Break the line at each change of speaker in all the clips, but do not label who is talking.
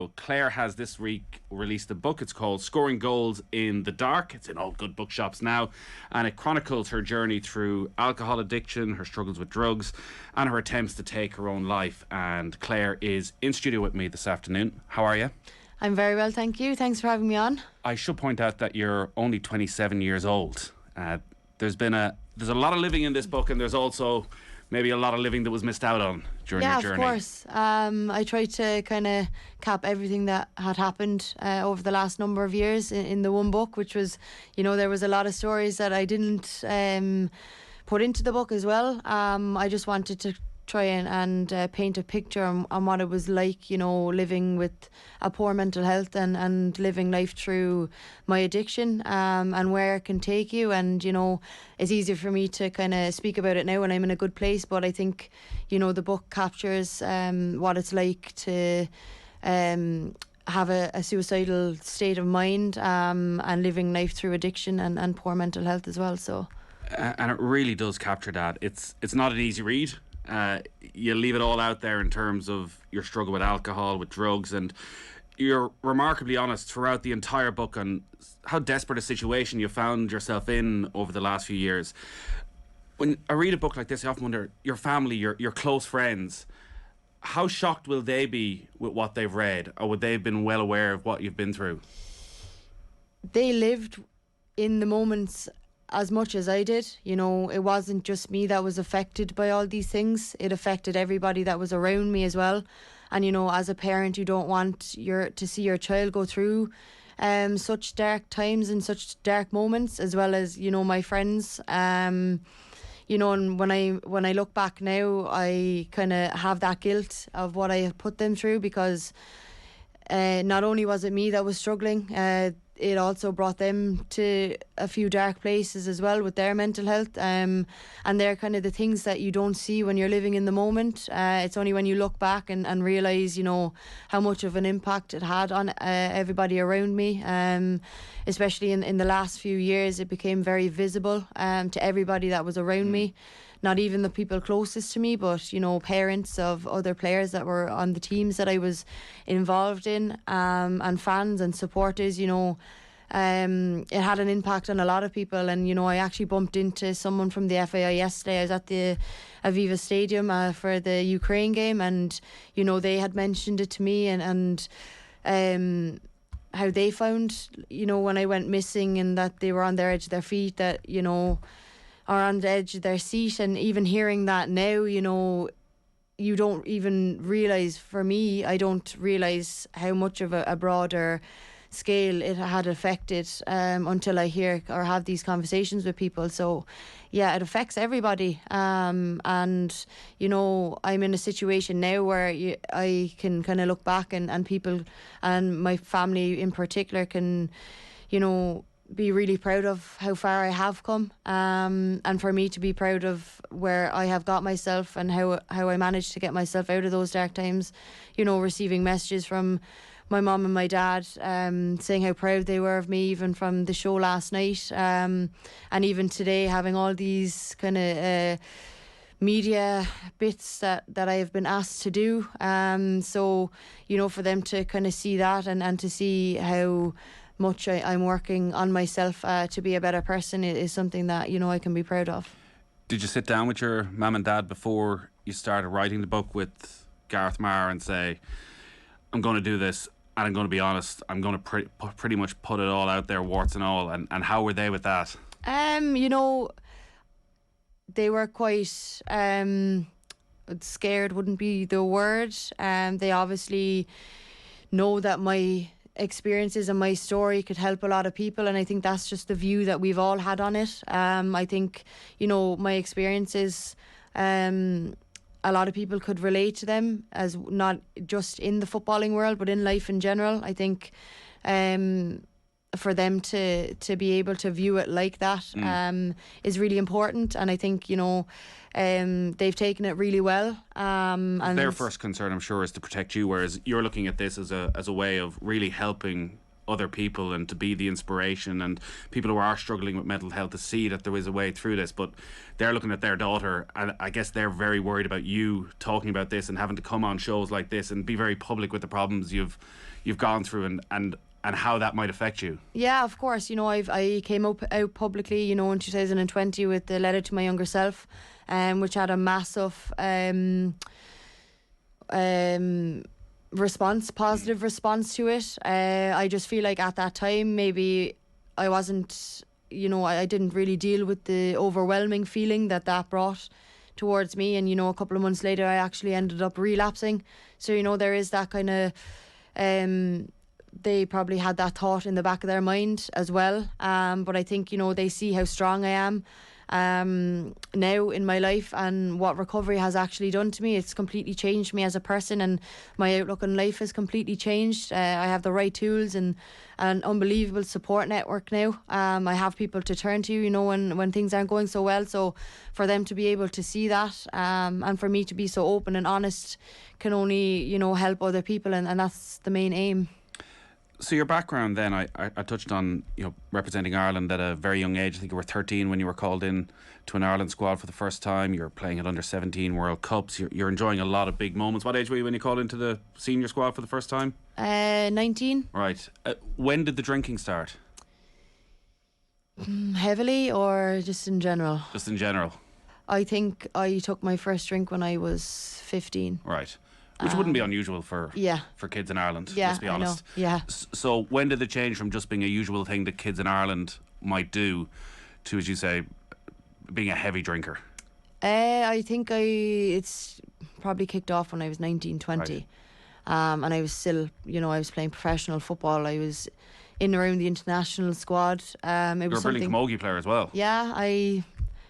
Well, Clare has this week released a book. It's called Scoring Goals in the Dark. It's in all good bookshops now, and it chronicles her journey through alcohol addiction, her struggles with drugs, and her attempts to take her own life. And Clare is in studio with me this afternoon. How are you?
I'm very well, thank you. Thanks for having me on.
I should point out that you're only 27 years old. There's a lot of living in this book, and there's also maybe a lot of living that was missed out on during your journey.
Yeah, of course. I tried to kind of cap everything that had happened over the last number of years in the one book, which was, there was a lot of stories that I didn't put into the book as well. I just wanted to try and paint a picture on what it was like, living with a poor mental health and living life through my addiction, and where it can take you. And it's easier for me to kind of speak about it now when I'm in a good place, but I think the book captures what it's like to have a suicidal state of mind, and living life through addiction and poor mental health as well. So
and it really does capture that. It's not an easy read. You leave it all out there in terms of your struggle with alcohol, with drugs, and you're remarkably honest throughout the entire book on how desperate a situation you found yourself in over the last few years. When I read a book like this, I often wonder, your family, your close friends, how shocked will they be with what they've read, or would they have been well aware of what you've been through?
They lived in the moments as much as I did. It wasn't just me that was affected by all these things. It affected everybody that was around me as well. And as a parent, you don't want to see your child go through such dark times and such dark moments, as well as my friends. And when I look back now, I kind of have that guilt of what I have put them through, because not only was it me that was struggling, it also brought them to a few dark places as well with their mental health, and they're kind of the things that you don't see when you're living in the moment. It's only when you look back and realise how much of an impact it had on everybody around me, especially in the last few years. It became very visible to everybody that was around me. Not even the people closest to me, but parents of other players that were on the teams that I was involved in, and fans and supporters. It had an impact on a lot of people. And I actually bumped into someone from the FAI yesterday. I was at the Aviva Stadium for the Ukraine game, and they had mentioned it to me, and how they found when I went missing, and that they were on the edge of their feet, that are on the edge of their seat. And even hearing that now, you don't even realise, for me, I don't realise how much of a broader scale it had affected until I hear or have these conversations with people. So yeah, it affects everybody, and I'm in a situation now where I can kind of look back, and people, and my family in particular, can be really proud of how far I have come, and for me to be proud of where I have got myself and how I managed to get myself out of those dark times. Receiving messages from my mum and my dad saying how proud they were of me, even from the show last night, and even today, having all these kind of media bits that I have been asked to do. So for them to kind of see that, and to see how much I'm working on myself to be a better person, is something that I can be proud of.
Did you sit down with your mum and dad before you started writing the book with Gareth Marr and say, I'm going to do this, and I'm going to be honest, I'm going to pretty much put it all out there, warts and all? And how were they with that?
They were quite scared wouldn't be the word. They obviously know that my experiences and my story could help a lot of people, and I think that's just the view that we've all had on it. I think my experiences, a lot of people could relate to them, as not just in the footballing world but in life in general. I think for them to be able to view it like that is really important, and I think they've taken it really well. And
their first concern, I'm sure, is to protect you, whereas you're looking at this as a way of really helping other people and to be the inspiration, and people who are struggling with mental health to see that there is a way through this. But they're looking at their daughter, and I guess they're very worried about you talking about this and having to come on shows like this and be very public with the problems you've you've gone through and how that might affect you.
Yeah, of course. You know, I came out publicly, you know, in 2020 with the letter to my younger self, which had a massive positive response to it. I just feel like at that time maybe I wasn't, you know, I didn't really deal with the overwhelming feeling that brought towards me. And, you know, a couple of months later I actually ended up relapsing. So, you know, there is that kind of they probably had that thought in the back of their mind as well. But I think, you know, they see how strong I am now in my life and what recovery has actually done to me. It's completely changed me as a person, and my outlook on life has completely changed. I have the right tools and an unbelievable support network now. I have people to turn to, you know, when things aren't going so well. So for them to be able to see that, and for me to be so open and honest, can only, you know, help other people, and that's the main aim.
So your background then, I touched on, you know, representing Ireland at a very young age. I think you were 13 when you were called in to an Ireland squad for the first time. You're playing at under 17 World Cups. You're enjoying a lot of big moments. What age were you when you called into the senior squad for the first time?
19.
Right. When did the drinking start?
Heavily or just in general?
Just in general.
I think I took my first drink when I was 15.
Right. Which wouldn't be unusual for kids in Ireland, let's be honest.
I know. Yeah.
So when did it change from just being a usual thing that kids in Ireland might do to, as you say, being a heavy drinker?
I think it's probably kicked off when I was 19, 20.
Right.
And I was still, you know, I was playing professional football. I was in and around the international squad.
You were a brilliant camogie player as well.
Yeah, I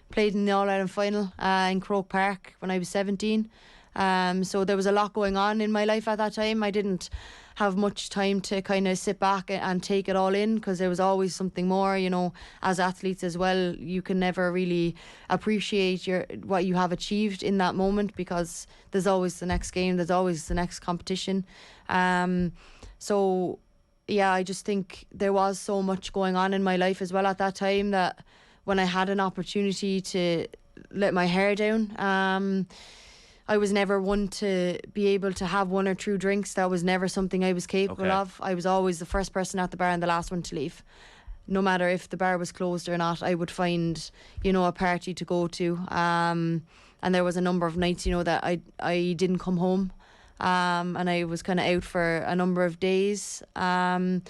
played in the All-Ireland final in Croke Park when I was 17. So there was a lot going on in my life at that time. I didn't have much time to kind of sit back and take it all in, because there was always something more. You know, as athletes as well, you can never really appreciate what you have achieved in that moment, because there's always the next game, there's always the next competition. So yeah, I just think there was so much going on in my life as well at that time, that when I had an opportunity to let my hair down, I was never one to be able to have one or two drinks. That was never something I was capable of. I was always the first person at the bar and the last one to leave. No matter if the bar was closed or not, I would find, you know, a party to go to. And there was a number of nights, you know, that I didn't come home. And I was kind of out for a number of days. And,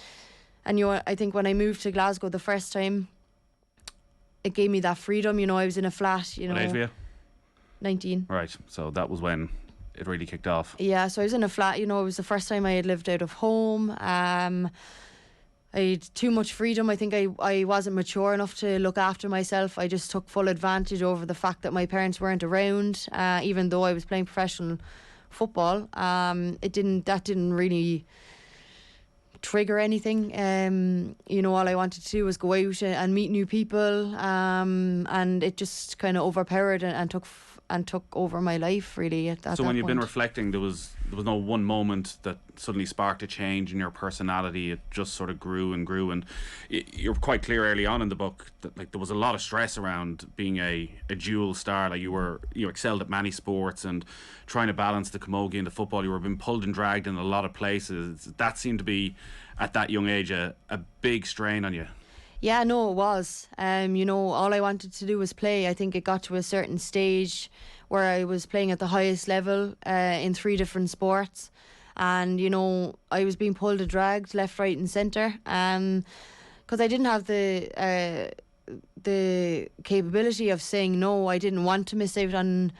you know, I think when I moved to Glasgow the first time, it gave me that freedom. You know, I was in a flat, you know.
What age were you?
19.
Right, so that was when it really kicked off.
Yeah, so I was in a flat, you know, it was the first time I had lived out of home. I had too much freedom. I think I wasn't mature enough to look after myself. I just took full advantage over the fact that my parents weren't around, even though I was playing professional football. That didn't really trigger anything. You know, all I wanted to do was go out and meet new people, and it just kind of overpowered and took over my life, really, at that point.
So when you've been reflecting, there was no one moment that suddenly sparked a change in your personality. It just sort of grew and grew, and you're quite clear early on in the book that, like, there was a lot of stress around being a dual star. Like, you excelled at many sports, and trying to balance the camogie and the football, you were being pulled and dragged in a lot of places. That seemed to be, at that young age, a big strain on you.
Yeah, no, it was. You know, all I wanted to do was play. I think it got to a certain stage where I was playing at the highest level in 3 different sports. And, you know, I was being pulled and dragged left, right and centre. Because I didn't have the capability of saying no. I didn't want to miss out on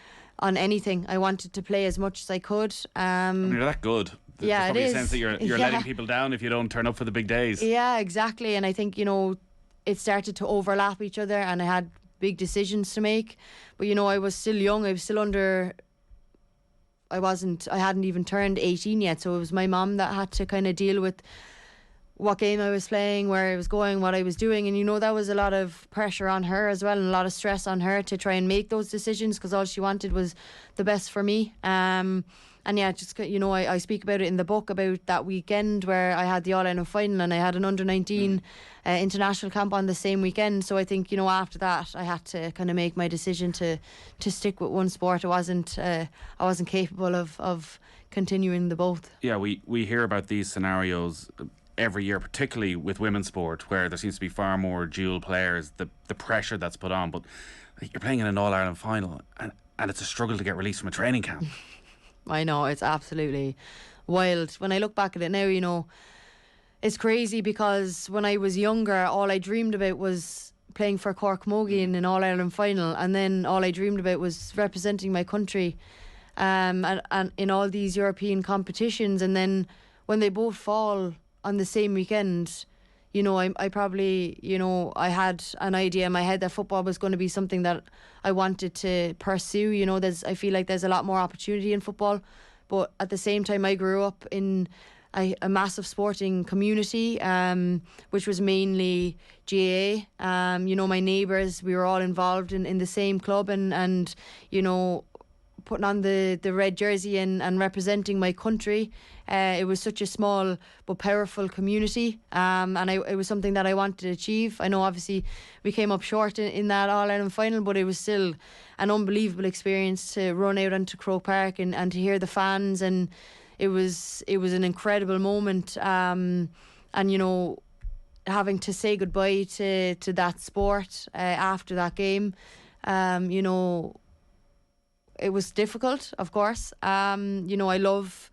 anything. I wanted to play as much as I could.
I mean, you're that good.
Yeah,
There's probably
it is.
a sense that you're letting people down if you don't turn up for the big days.
Yeah, exactly. And I think, you know, it started to overlap each other, and I had big decisions to make. But, you know, I was still young. I was still I hadn't even turned 18 yet. So it was my mum that had to kind of deal with what game I was playing, where I was going, what I was doing. And, you know, that was a lot of pressure on her as well, and a lot of stress on her to try and make those decisions, because all she wanted was the best for me. And yeah, just, you know, I speak about it in the book, about that weekend where I had the All-Ireland final and I had an under-19 international camp on the same weekend. So I think, you know, after that I had to kind of make my decision to stick with one sport. I wasn't capable of continuing the both.
Yeah, we hear about these scenarios every year, particularly with women's sport, where there seems to be far more dual players, the pressure that's put on. But you're playing in an All-Ireland final, and it's a struggle to get released from a training camp.
I know, it's absolutely wild. When I look back at it now, you know, it's crazy, because when I was younger, all I dreamed about was playing for Cork Mogie in an All-Ireland final, and then all I dreamed about was representing my country and in all these European competitions. And then when they both fall on the same weekend, you know, I probably, you know, I had an idea in my head that football was going to be something that I wanted to pursue. You know, I feel like there's a lot more opportunity in football, but at the same time, I grew up in a massive sporting community, which was mainly GAA. You know, my neighbours, we were all involved in the same club, and you know, putting on the red jersey and representing my country. It was such a small but powerful community, and it was something that I wanted to achieve. I know obviously we came up short in that All-Ireland final, but it was still an unbelievable experience to run out onto Croke Park and to hear the fans, and it was an incredible moment. And you know, having to say goodbye to that sport after that game, you know, it was difficult, of course. You know, I love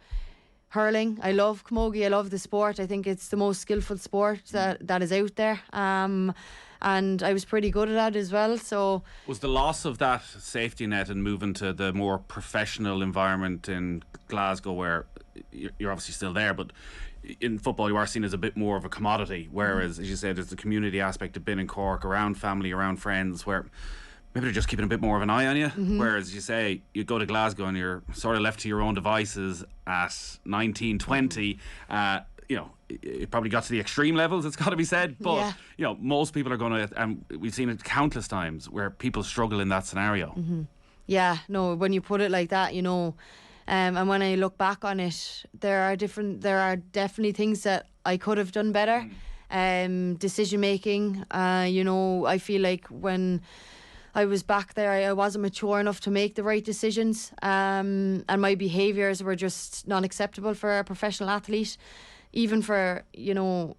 hurling, I love camogie, I love the sport. I think it's the most skillful sport that is out there. And I was pretty good at that as well. So
was the loss of that safety net and moving to the more professional environment in Glasgow, where you're obviously still there, but in football you are seen as a bit more of a commodity, whereas as you said, there's the community aspect of being in Cork, around family, around friends, where maybe they're just keeping a bit more of an eye on you. Whereas, as you say, you go to Glasgow and you're sort of left to your own devices at 19, 20. You know, it probably got to the extreme levels, it's got to be said. But, you know, most people are going to, and we've seen it countless times, where people struggle in that scenario.
Yeah, no, when you put it like that, you know, and when I look back on it, there are definitely things that I could have done better. Decision making, you know, I feel like when I was back there, I wasn't mature enough to make the right decisions, and my behaviours were just not acceptable for a professional athlete. Even for, you know,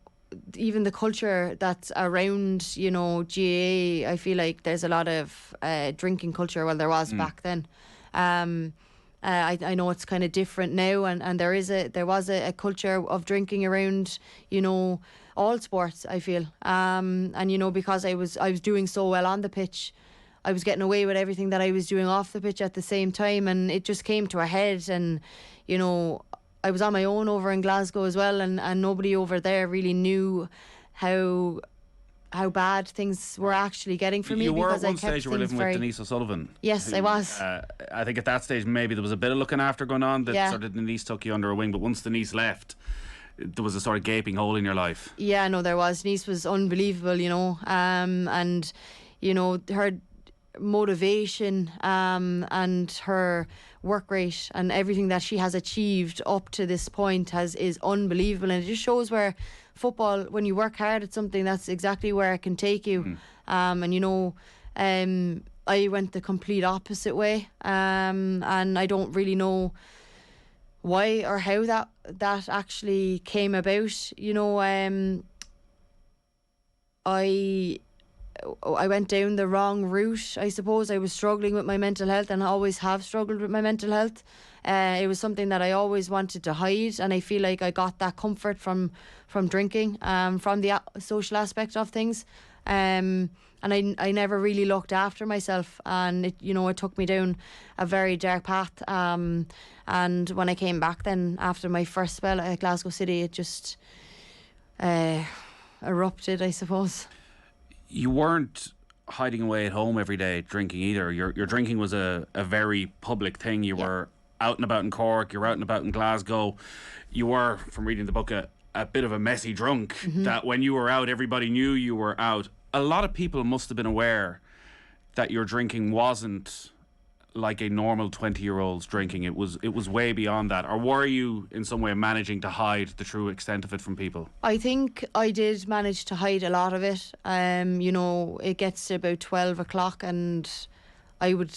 even the culture that's around, you know, GAA, I feel like there's a lot of drinking culture. Well, there was back then. I know it's kind of different now, and there was a culture of drinking around, you know, all sports, I feel. And you know, because I was doing so well on the pitch, I was getting away with everything that I was doing off the pitch at the same time, and it just came to a head. And you know, I was on my own over in Glasgow as well, and nobody over there really knew how bad things were actually getting for me.
You were
because
at one
I kept
stage you were living with Denise O'Sullivan.
Yes, I was.
I think at that stage maybe there was a bit of looking after going on, that sort of Denise took you under her wing, but once Denise left, there was a sort of gaping hole in your life. Yeah,
no, there was. Denise was unbelievable, you know, and you know, her motivation and her work rate and everything that she has achieved up to this point is unbelievable, and it just shows where football, when you work hard at something, that's exactly where it can take you. And you know, I went the complete opposite way, and I don't really know why or how that actually came about. You know, I went down the wrong route, I suppose. I was struggling with my mental health, and I always have struggled with my mental health. It was something that I always wanted to hide, and I feel like I got that comfort from drinking, from the social aspect of things. And I never really looked after myself, and it took me down a very dark path. And when I came back then after my first spell at Glasgow City, it just erupted, I suppose.
You weren't hiding away at home every day drinking either. Your drinking was a very public thing. You were out and about in Cork, you were out and about in Glasgow. You were, from reading the book, a bit of a messy drunk, that when you were out, everybody knew you were out. A lot of people must have been aware that your drinking wasn't like a normal 20-year-old's drinking. It was way beyond that. Or were you in some way managing to hide the true extent of it from people?
I think I did manage to hide a lot of it. You know, it gets to about 12 o'clock and I would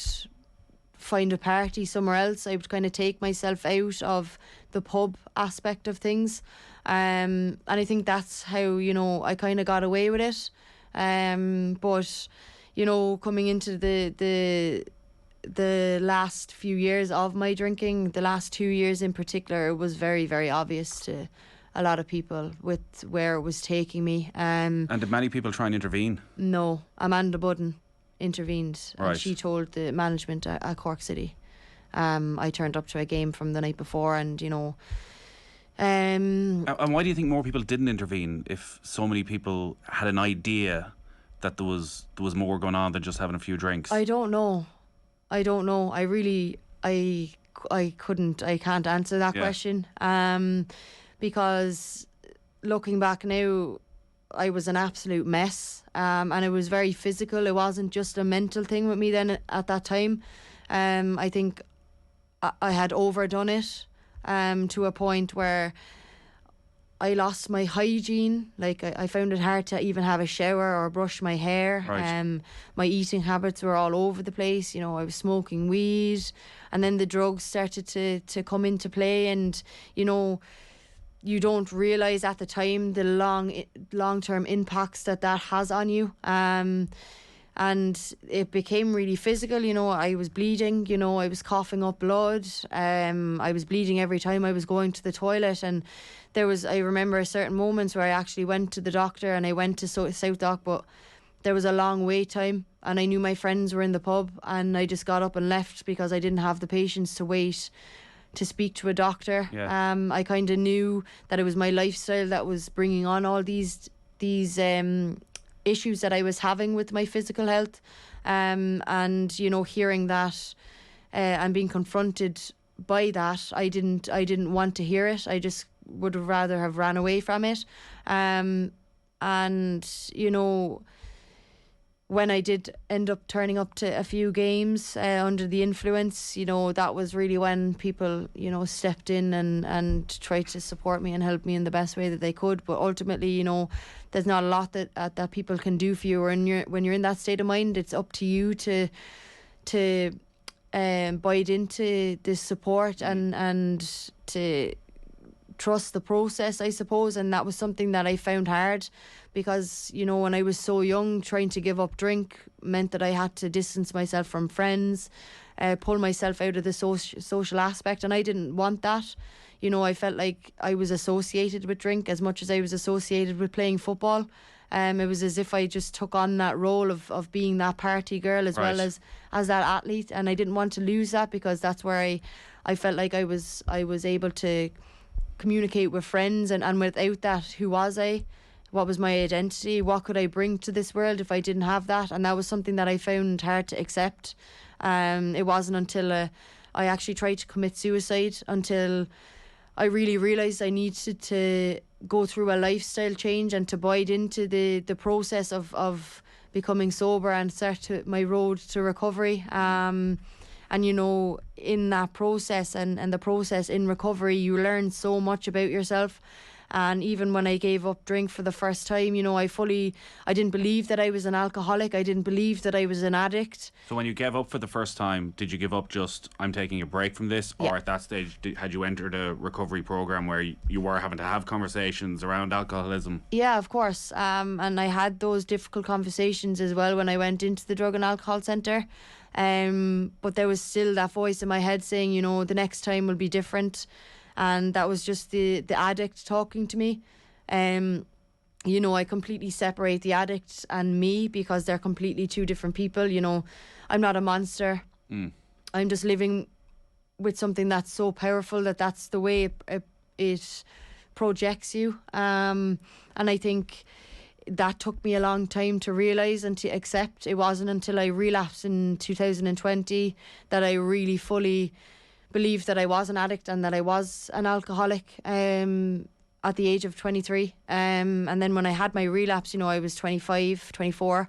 find a party somewhere else. I would kind of take myself out of the pub aspect of things. And I think that's how, you know, I kind of got away with it. But, you know, coming into the last few years of my drinking, the last 2 years in particular, it was very, very obvious to a lot of people with where it was taking me.
And did many people try and intervene?
No, Amanda Budden intervened,
Right.
and she told the management at Cork City. I turned up to a game from the night before, and you know.
And why do you think more people didn't intervene if so many people had an idea that there was more going on than just having a few drinks?
I don't know. I really, I can't answer that question. Because looking back now, I was an absolute mess. And it was very physical. It wasn't just a mental thing with me then at that time. I think I had overdone it to a point where I lost my hygiene. Like I found it hard to even have a shower or brush my hair.
Right.
My eating habits were all over the place. You know, I was smoking weed, and then the drugs started to come into play. And you know, you don't realise at the time the long-term impacts that has on you. And it became really physical. You know, I was bleeding, you know, I was coughing up blood. I was bleeding every time I was going to the toilet. And I remember a certain moments where I actually went to the doctor, and I went to South Dock, but there was a long wait time, and I knew my friends were in the pub, and I just got up and left because I didn't have the patience to wait to speak to a doctor.
Yeah.
I kind of knew that it was my lifestyle that was bringing on all these issues that I was having with my physical health. And you know, hearing that and being confronted by that, I didn't want to hear it. I just would have rather have ran away from it. And you know, when I did end up turning up to a few games under the influence, you know, that was really when people, you know, stepped in and tried to support me and help me in the best way that they could. But ultimately, you know, there's not a lot that people can do for you when you're in that state of mind. It's up to you to bite into this support and to trust the process, I suppose. And that was something that I found hard, because you know, when I was so young, trying to give up drink meant that I had to distance myself from friends, pull myself out of the social aspect, and I didn't want that. You know, I felt like I was associated with drink as much as I was associated with playing football. It was as if I just took on that role of being that party girl as
Right.
well as that athlete, and I didn't want to lose that, because that's where I felt like I was able to communicate with friends, and without that, who was I? What was my identity? What could I bring to this world if I didn't have that? And that was something that I found hard to accept. It wasn't until I actually tried to commit suicide until I really realised I needed to go through a lifestyle change and to bite into the process of becoming sober and start my road to recovery. And you know, in that process and the process in recovery, you learn so much about yourself. And even when I gave up drink for the first time, you know, I didn't believe that I was an alcoholic. I didn't believe that I was an addict.
So when you gave up for the first time, did you give up just, I'm taking a break from this? Or
Yeah.
at that stage, had you entered a recovery program where you were having to have conversations around alcoholism?
Yeah, of course. And I had those difficult conversations as well when I went into the drug and alcohol centre. But there was still that voice in my head saying, you know, the next time will be different. And that was just the addict talking to me. You know, I completely separate the addict and me, because they're completely two different people. You know, I'm not a monster. I'm just living with something that's so powerful that's the way it projects you. And I think that took me a long time to realise and to accept. It wasn't until I relapsed in 2020 that I really fully believed that I was an addict and that I was an alcoholic at the age of 23. And then when I had my relapse, you know, I was 24,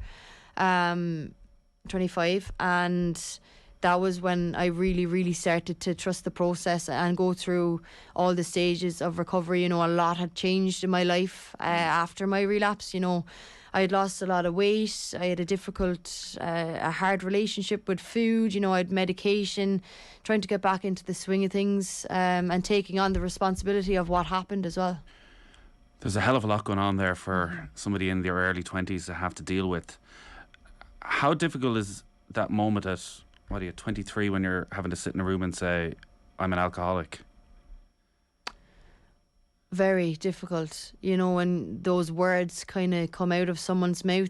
25, and that was when I really, really started to trust the process and go through all the stages of recovery. You know, a lot had changed in my life after my relapse. You know, I'd lost a lot of weight. I had a hard relationship with food. I had medication, trying to get back into the swing of things, and taking on the responsibility of what happened as well.
There's a hell of a lot going on there for somebody in their early 20s to have to deal with. How difficult is that moment at, 23, when you're having to sit in a room and say, I'm an alcoholic?
Very difficult, when those words kind of come out of someone's mouth.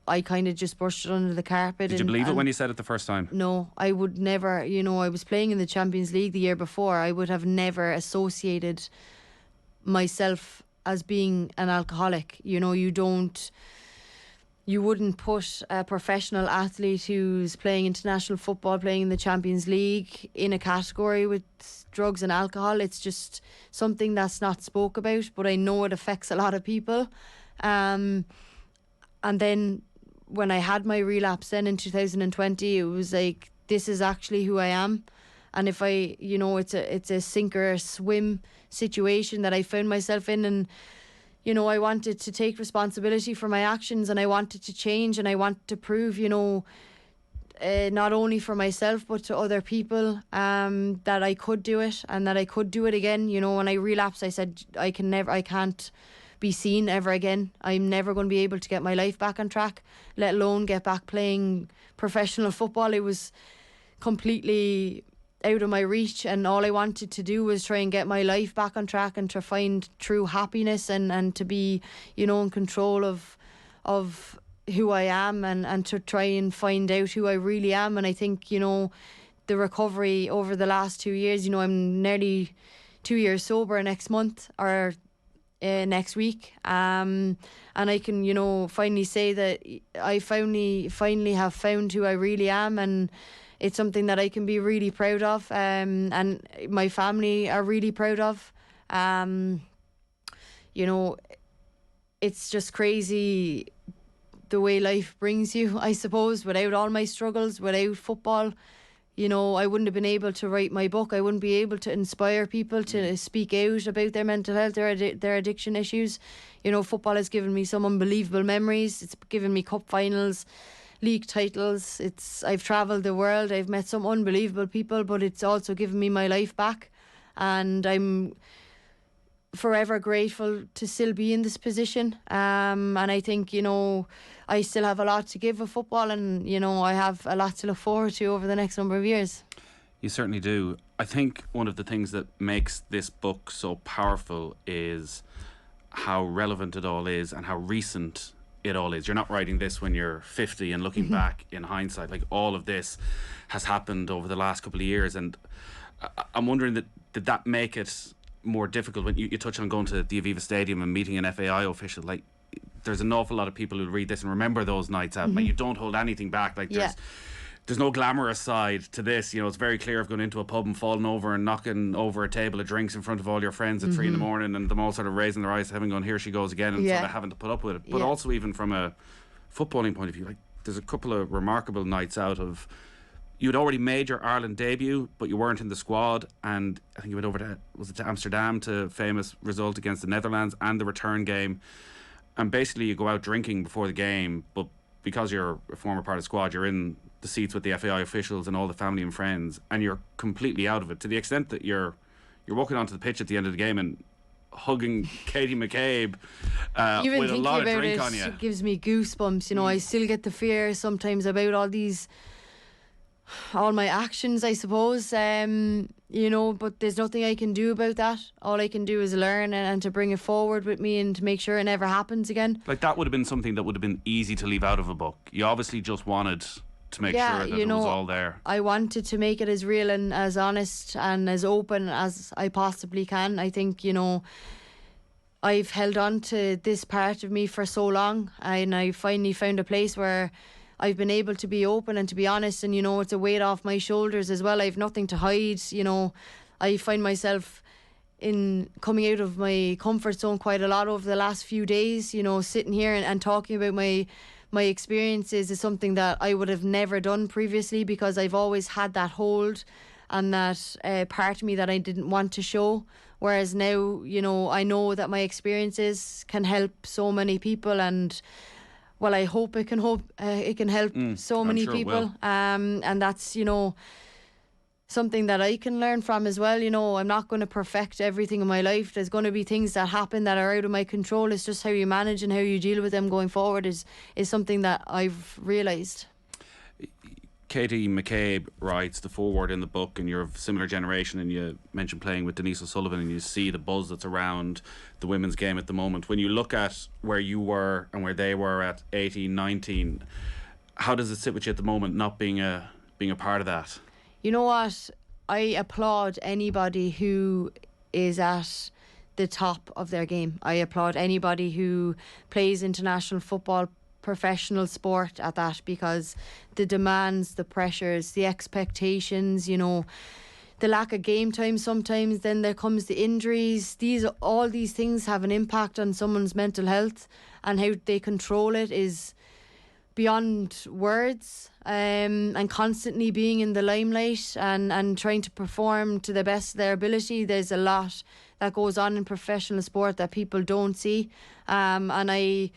I kind of just brushed it under the carpet.
Did you believe it when you said it the first time?
No, I would never. I was playing in the Champions League the year before. I would have never associated myself as being an alcoholic. You wouldn't put a professional athlete who's playing international football, playing in the Champions League, in a category with drugs and alcohol. It's just something that's not spoke about, but I know it affects a lot of people. And then when I had my relapse then in 2020, it was like, this is actually who I am. And if it's a sink or a swim situation that I found myself in, and I wanted to take responsibility for my actions, and I wanted to change, and I wanted to prove, not only for myself but to other people, that I could do it, and that I could do it again. When I relapsed, I said I can't be seen ever again. I'm never going to be able to get my life back on track, let alone get back playing professional football. It was completely out of my reach, and all I wanted to do was try and get my life back on track and to find true happiness, and to be in control of who I am, and to try and find out who I really am. And I think the recovery over the last 2 years, I'm nearly 2 years sober next month, or next week, and I can finally say that I finally have found who I really am, and it's something that I can be really proud of, and my family are really proud of. It's just crazy the way life brings you, I suppose. Without all my struggles, without football, I wouldn't have been able to write my book. I wouldn't be able to inspire people to speak out about their mental health, their addiction issues. Football has given me some unbelievable memories. It's given me cup finals, league titles. I've travelled the world. I've met some unbelievable people, but it's also given me my life back, and I'm forever grateful to still be in this position. And I think I still have a lot to give with football, and I have a lot to look forward to over the next number of years.
You certainly do. I think one of the things that makes this book so powerful is how relevant it all is, and how recent it all is. You're not writing this when you're 50 and looking back in hindsight. Like, all of this has happened over the last couple of years, and I'm wondering, did that make it more difficult when you touch on going to the Aviva Stadium and meeting an FAI official? Like, there's an awful lot of people who read this and remember those nights out. Like, you don't hold anything back. Like, there's no glamorous side to this. It's very clear of going into a pub and falling over and knocking over a table of drinks in front of all your friends at 3 a.m, and them all sort of raising their eyes, having gone, here she goes again, and sort of having to put up with it. But also, even from a footballing point of view, like, there's a couple of remarkable nights out of, you'd already made your Ireland debut, but you weren't in the squad, and I think you went over to Amsterdam to famous result against the Netherlands, and the return game, and basically you go out drinking before the game, but because you're a former part of the squad, you're in the seats with the FAI officials and all the family and friends, and you're completely out of it, to the extent that you're walking onto the pitch at the end of the game and hugging Katie McCabe with a lot of drink on you.
It gives me goosebumps. I still get the fear sometimes about all my actions, I suppose, but there's nothing I can do about that. All I can do is learn and to bring it forward with me, and to make sure it never happens again.
Like, that would have been something that would have been easy to leave out of a book. You obviously just wanted to make sure that it was all there.
I wanted to make it as real and as honest and as open as I possibly can. I think, I've held on to this part of me for so long, and I finally found a place where I've been able to be open and to be honest, and it's a weight off my shoulders as well. I've nothing to hide. I find myself in coming out of my comfort zone quite a lot over the last few days. Sitting here and talking about my experiences is something that I would have never done previously, because I've always had that hold and that part of me that I didn't want to show. Whereas now, I know that my experiences can help so many people, and well, I hope it can help so
I'm
many
sure it
people.
will.
And that's, something that I can learn from as well. I'm not going to perfect everything in my life. There's going to be things that happen that are out of my control. It's just how you manage and how you deal with them going forward is something that I've realised.
Katie McCabe writes the foreword in the book, and you're of a similar generation, and you mentioned playing with Denise O'Sullivan, and you see the buzz that's around the women's game at the moment. When you look at where you were and where they were at 18, 19, how does it sit with you at the moment, not being a part of that?
You know what? I applaud anybody who is at the top of their game. I applaud anybody who plays international football, professional sport at that, because the demands, the pressures, the expectations, the lack of game time sometimes, then there comes the injuries. All these things have an impact on someone's mental health, and how they control it is beyond words. And constantly being in the limelight and trying to perform to the best of their ability. There's a lot that goes on in professional sport that people don't see. And I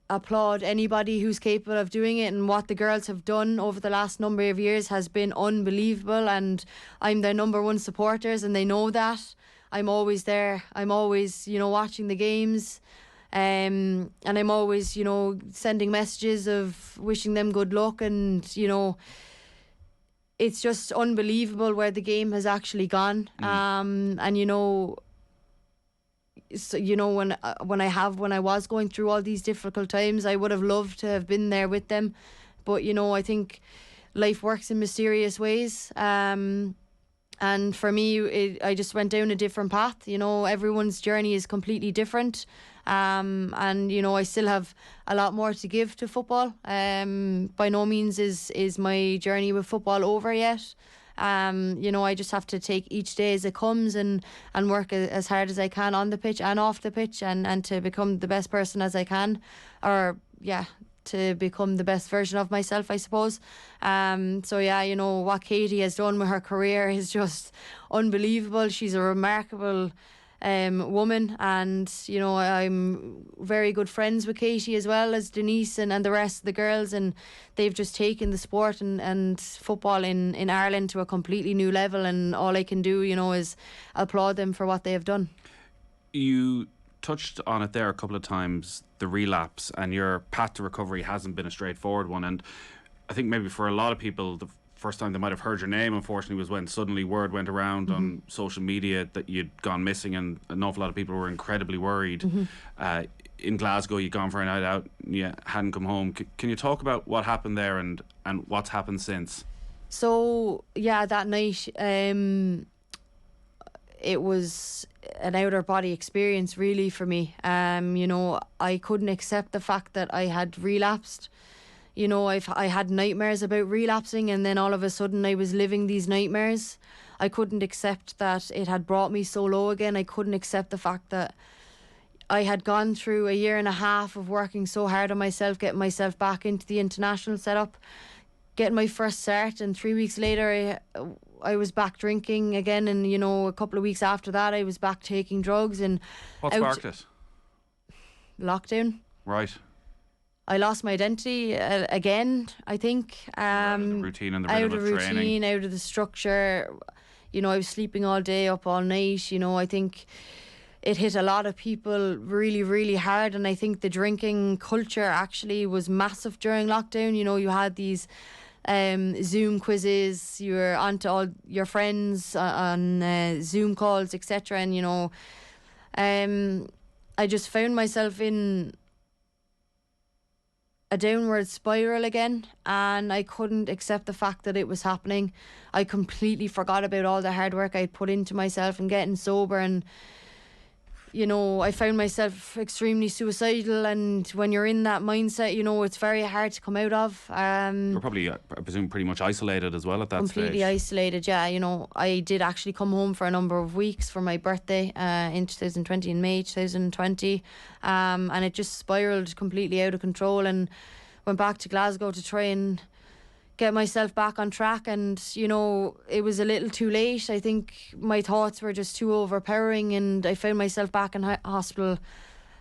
applaud anybody who's capable of doing it, and what the girls have done over the last number of years has been unbelievable, and I'm their number one supporters, and they know that. I'm always there. I'm always, watching the games, and I'm always, sending messages of wishing them good luck, and it's just unbelievable where the game has actually gone. And so, when I was going through all these difficult times, I would have loved to have been there with them, but I think life works in mysterious ways. And for me, I just went down a different path. Everyone's journey is completely different. And I still have a lot more to give to football. By no means is my journey with football over yet. I just have to take each day as it comes, and work as hard as I can on the pitch and off the pitch, and to become the best person as I can, to become the best version of myself, I suppose. What Katie has done with her career is just unbelievable. She's a remarkable woman, and I'm very good friends with Katie as well as Denise and the rest of the girls, and they've just taken the sport and football in Ireland to a completely new level, and all I can do is applaud them for what they have done.
You touched on it there a couple of times, the relapse, and your path to recovery hasn't been a straightforward one, and I think maybe for a lot of people the first time they might have heard your name, unfortunately, was when suddenly word went around on social media that you'd gone missing, and an awful lot of people were incredibly worried. In Glasgow, you'd gone for a night out, and you hadn't come home. Can you talk about what happened there and what's happened since?
So that night, it was an outer body experience really for me. I couldn't accept the fact that I had relapsed. I had nightmares about relapsing, and then all of a sudden I was living these nightmares. I couldn't accept that it had brought me so low again. I couldn't accept the fact that I had gone through a year and a half of working so hard on myself, getting myself back into the international setup, getting my first start, and 3 weeks later I was back drinking again, and a couple of weeks after that I was back taking drugs. And
what sparked it?
Lockdown.
Right.
I lost my identity again, I think.
Out of the routine and the rhythm of training.
Out of the structure. I was sleeping all day, up all night. I think it hit a lot of people really, really hard. And I think the drinking culture actually was massive during lockdown. You had these Zoom quizzes. You were onto all your friends on Zoom calls, etc. And, I just found myself in a downward spiral again, and I couldn't accept the fact that it was happening. I completely forgot about all the hard work I'd put into myself and getting sober, and I found myself extremely suicidal. And when you're in that mindset, it's very hard to come out of.
You're probably, I presume, pretty much isolated as well at that
completely
stage.
Isolated, yeah. I did actually come home for a number of weeks for my birthday in 2020, in May 2020, and it just spiraled completely out of control, and went back to Glasgow to try and get myself back on track, and it was a little too late. I think my thoughts were just too overpowering, and I found myself back in hospital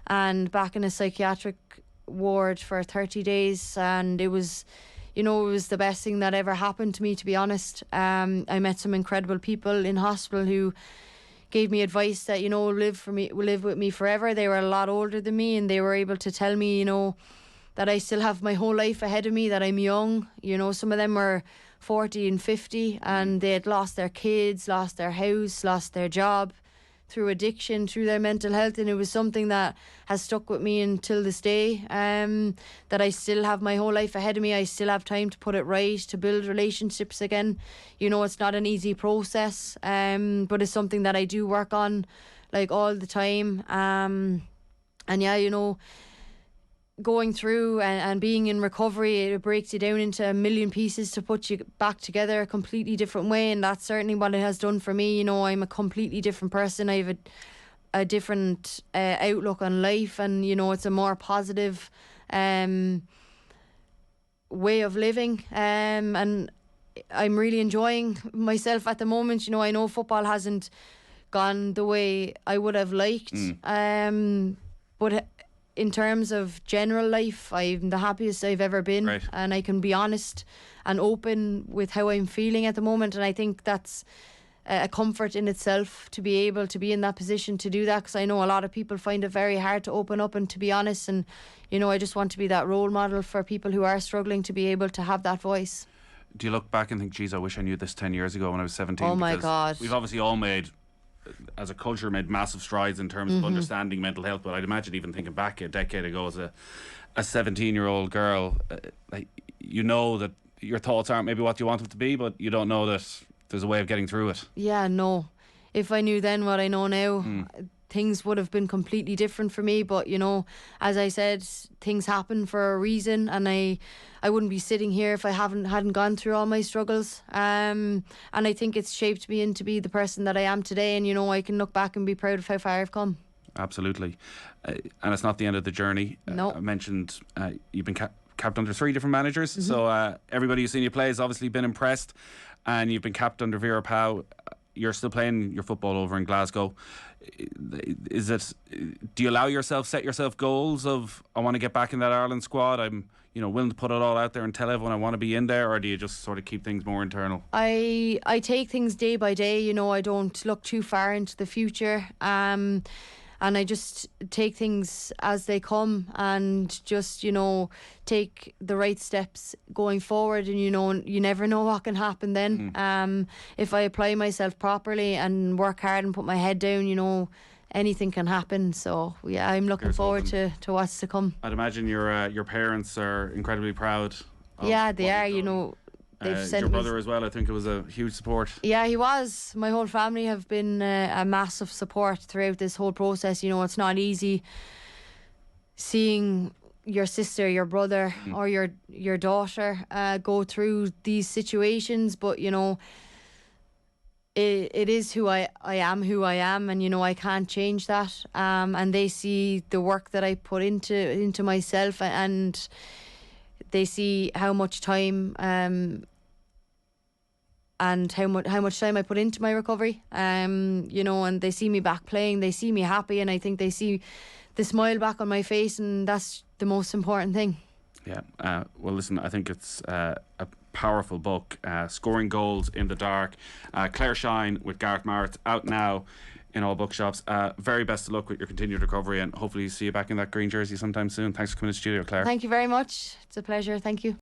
and back in a psychiatric ward for 30 days, and it was, you know, it was the best thing that ever happened to me, to be honest. I met some incredible people in hospital who gave me advice that, you know, live with me forever. They were a lot older than me, and they were able to tell me, you know, that I still have my whole life ahead of me, that I'm young. You know, some of them were 40 and 50, and they had lost their kids, lost their house, lost their job through addiction, through their mental health, and it was something that has stuck with me until this day, that I still have my whole life ahead of me. I still have time to put it right, to build relationships again. You know, it's not an easy process, but it's something that I do work on, like, all the time. And yeah, you know, going through and being in recovery, it breaks you down into a million pieces to put you back together a completely different way, and that's certainly what it has done for me. You know, I'm a completely different person. I have a different outlook on life, and, you know, it's a more positive way of living, and I'm really enjoying myself at the moment. You know, I know football hasn't gone the way I would have liked, but in terms of general life, I'm the happiest I've ever been,
Right.
and I can be honest and open with how I'm feeling at the moment, and I think that's a comfort in itself, to be able to be in that position to do that, because I know a lot of people find it very hard to open up and to be honest, and, you know, I just want to be that role model for people who are struggling to be able to have that voice.
Do you look back and think, geez, I wish I knew this 10 years ago when I was 17?
Oh my
Because
God.
we've obviously all made, as a culture, made massive strides in terms of understanding mental health, but I'd imagine even thinking back a decade ago as a 17-year-old girl, like, you know that your thoughts aren't maybe what you want them to be, but you don't know that there's a way of getting through it.
Yeah, no. If I knew then what I know now, things would have been completely different for me. But, you know, as I said, things happen for a reason, and I wouldn't be sitting here if I hadn't gone through all my struggles. And I think it's shaped me into be the person that I am today. And, you know, I can look back and be proud of how far I've come.
Absolutely. And it's not the end of the journey.
No.
I mentioned you've been capped under 3 different managers, so everybody who's seen you play has obviously been impressed, and you've been capped under Vera Pauw. You're still playing your football over in Glasgow. Do you set yourself goals of, I want to get back in that Ireland squad, I'm, you know, willing to put it all out there and tell everyone I want to be in there, or do you just sort of keep things more internal?
I take things day by day. You know, I don't look too far into the future, and I just take things as they come, and just, you know, take the right steps going forward. And, you know, you never know what can happen then. If I apply myself properly and work hard and put my head down, you know, anything can happen. So yeah, I'm looking forward to what's to come.
I'd imagine your parents are incredibly proud of
Yeah, they
what
are.
you've
You
done.
know, they've sent
your
me.
brother as well, I think it was a huge support.
Yeah, he was. My whole family have been a massive support throughout this whole process. You know, it's not easy seeing your sister, your brother, or your daughter go through these situations, but, you know, it is who I am, and, you know, I can't change that. And they see the work that I put into myself, and they see how much time and how much time I put into my recovery. You know, and they see me back playing, they see me happy, and I think they see the smile back on my face, and that's the most important thing.
Yeah. Well, listen, I think it's a powerful book, Scoring Goals in the Dark. Clare Shine with Gareth Marrett, out now in all bookshops. Very best of luck with your continued recovery, and hopefully see you back in that green jersey sometime soon. Thanks for coming to the studio, Clare.
Thank you very much. It's a pleasure. Thank you.